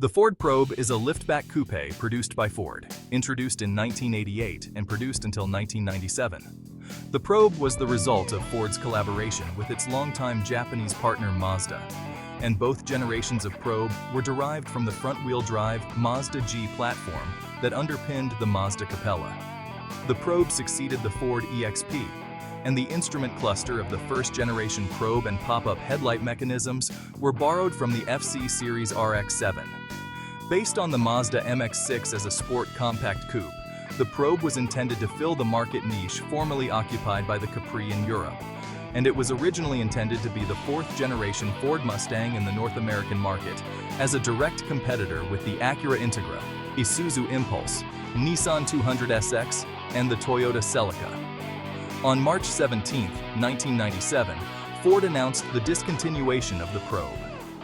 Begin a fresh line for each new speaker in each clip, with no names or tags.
The Ford Probe is a liftback coupe produced by Ford, introduced in 1988 and produced until 1997. The Probe was the result of Ford's collaboration with its longtime Japanese partner Mazda, and both generations of Probe were derived from the front-wheel drive Mazda G platform that underpinned the Mazda Capella. The Probe succeeded the Ford EXP, and the instrument cluster of the first-generation Probe and pop-up headlight mechanisms were borrowed from the FC Series RX-7. Based on the Mazda MX-6 as a sport compact coupe, the Probe was intended to fill the market niche formerly occupied by the Capri in Europe, and it was originally intended to be the fourth-generation Ford Mustang in the North American market as a direct competitor with the Acura Integra, Isuzu Impulse, Nissan 200SX, and the Toyota Celica. On March 17, 1997, Ford announced the discontinuation of the Probe.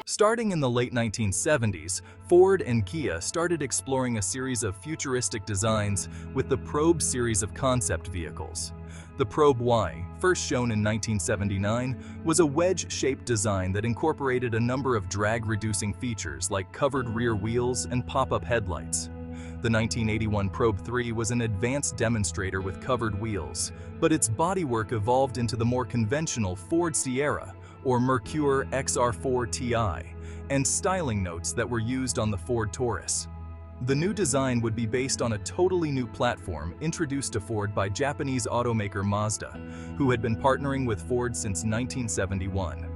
Starting in the late 1970s, Ford and Kia started exploring a series of futuristic designs with the Probe series of concept vehicles. The Probe Y, first shown in 1979, was a wedge-shaped design that incorporated a number of drag-reducing features like covered rear wheels and pop-up headlights. The 1981 Probe 3 was an advanced demonstrator with covered wheels, but its bodywork evolved into the more conventional Ford Sierra, or Mercure XR4 Ti, and styling notes that were used on the Ford Taurus. The new design would be based on a totally new platform introduced to Ford by Japanese automaker Mazda, who had been partnering with Ford since 1971.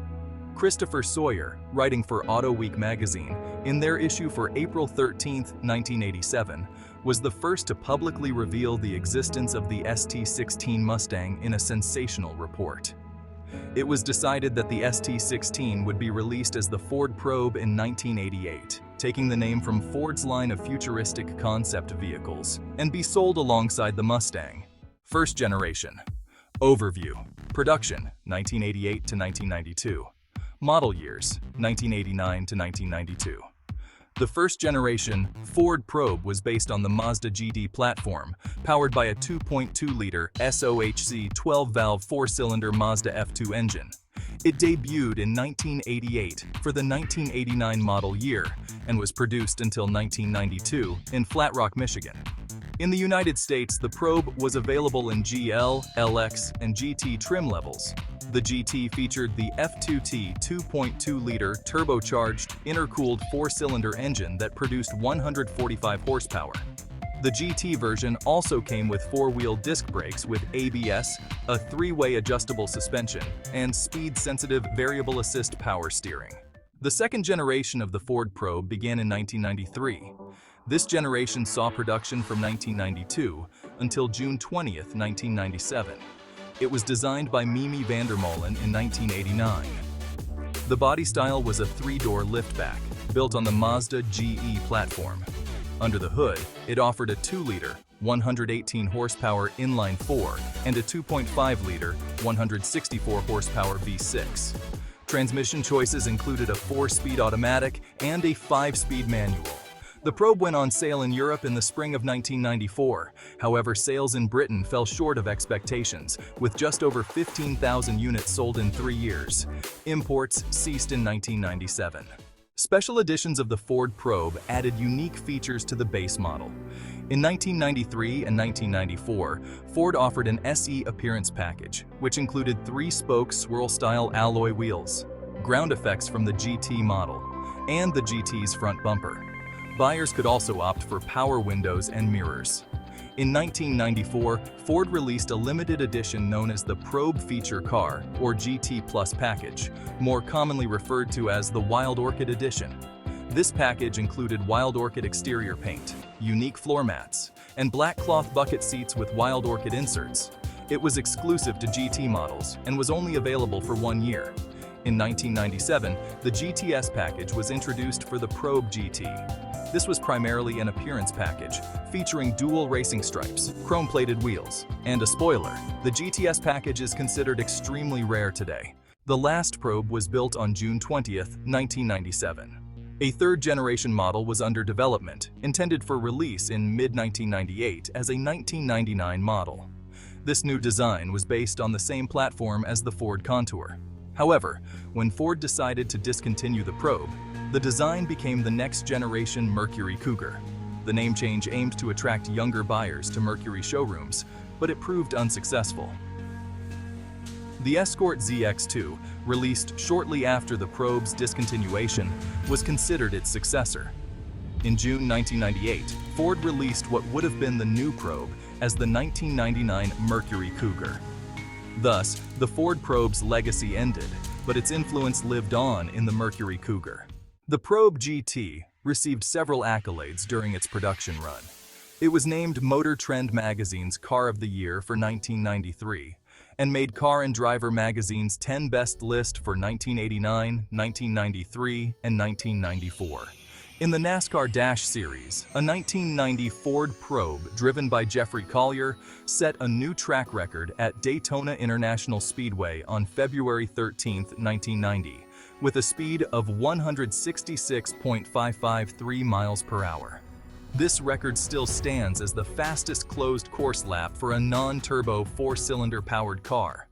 Christopher Sawyer, writing for Auto Week magazine, in their issue for April 13, 1987, was the first to publicly reveal the existence of the ST16 Mustang in a sensational report. It was decided that the ST16 would be released as the Ford Probe in 1988, taking the name from Ford's line of futuristic concept vehicles, and be sold alongside the Mustang. First generation. Overview. Production, 1988 to 1992. Model years, 1989 to 1992. The first-generation Ford Probe was based on the Mazda GT platform, powered by a 2.2-liter SOHC 12-valve four-cylinder Mazda F2 engine. It debuted in 1988 for the 1989 model year and was produced until 1992 in Flat Rock, Michigan. In the United States, the Probe was available in GL, LX, and GT trim levels. The GT featured the F2T 2.2-liter turbocharged, intercooled four-cylinder engine that produced 145 horsepower. The GT version also came with four-wheel disc brakes with ABS, a three-way adjustable suspension, and speed-sensitive variable assist power steering. The second generation of the Ford Probe began in 1993. This generation saw production from 1992 until June 20, 1997. It was designed by Mimi van der Molen in 1989. The body style was a three-door liftback, built on the Mazda GE platform. Under the hood, it offered a 2-liter, 118-horsepower inline-4 and a 2.5-liter, 164-horsepower V6. Transmission choices included a 4-speed automatic and a 5-speed manual. The Probe went on sale in Europe in the spring of 1994. However, sales in Britain fell short of expectations, with just over 15,000 units sold in 3 years. Imports ceased in 1997. Special editions of the Ford Probe added unique features to the base model. In 1993 and 1994, Ford offered an SE appearance package, which included 3-spoke swirl-style alloy wheels, ground effects from the GT model, and the GT's front bumper. Buyers could also opt for power windows and mirrors. In 1994, Ford released a limited edition known as the Probe Feature Car, or GT Plus package, more commonly referred to as the Wild Orchid Edition. This package included Wild Orchid exterior paint, unique floor mats, and black cloth bucket seats with Wild Orchid inserts. It was exclusive to GT models and was only available for 1 year. In 1997, the GTS package was introduced for the Probe GT. This was primarily an appearance package, featuring dual racing stripes, chrome-plated wheels, and a spoiler. The GTS package is considered extremely rare today. The last Probe was built on June 20, 1997. A third-generation model was under development, intended for release in mid-1998 as a 1999 model. This new design was based on the same platform as the Ford Contour. However, when Ford decided to discontinue the Probe, The design became the next-generation Mercury Cougar. The name change aimed to attract younger buyers to Mercury showrooms, but it proved unsuccessful. The Escort ZX2, released shortly after the Probe's discontinuation, was considered its successor. In June 1998, Ford released what would have been the new Probe as the 1999 Mercury Cougar. Thus, the Ford Probe's legacy ended, but its influence lived on in the Mercury Cougar. The Probe GT received several accolades during its production run. It was named Motor Trend magazine's Car of the Year for 1993, and made Car and Driver magazine's 10 Best list for 1989, 1993, and 1994. In the NASCAR Dash Series, a 1990 Ford Probe driven by Jeffrey Collier set a new track record at Daytona International Speedway on February 13, 1990, with a speed of 166.553 miles per hour. This record still stands as the fastest closed course lap for a non-turbo four-cylinder powered car.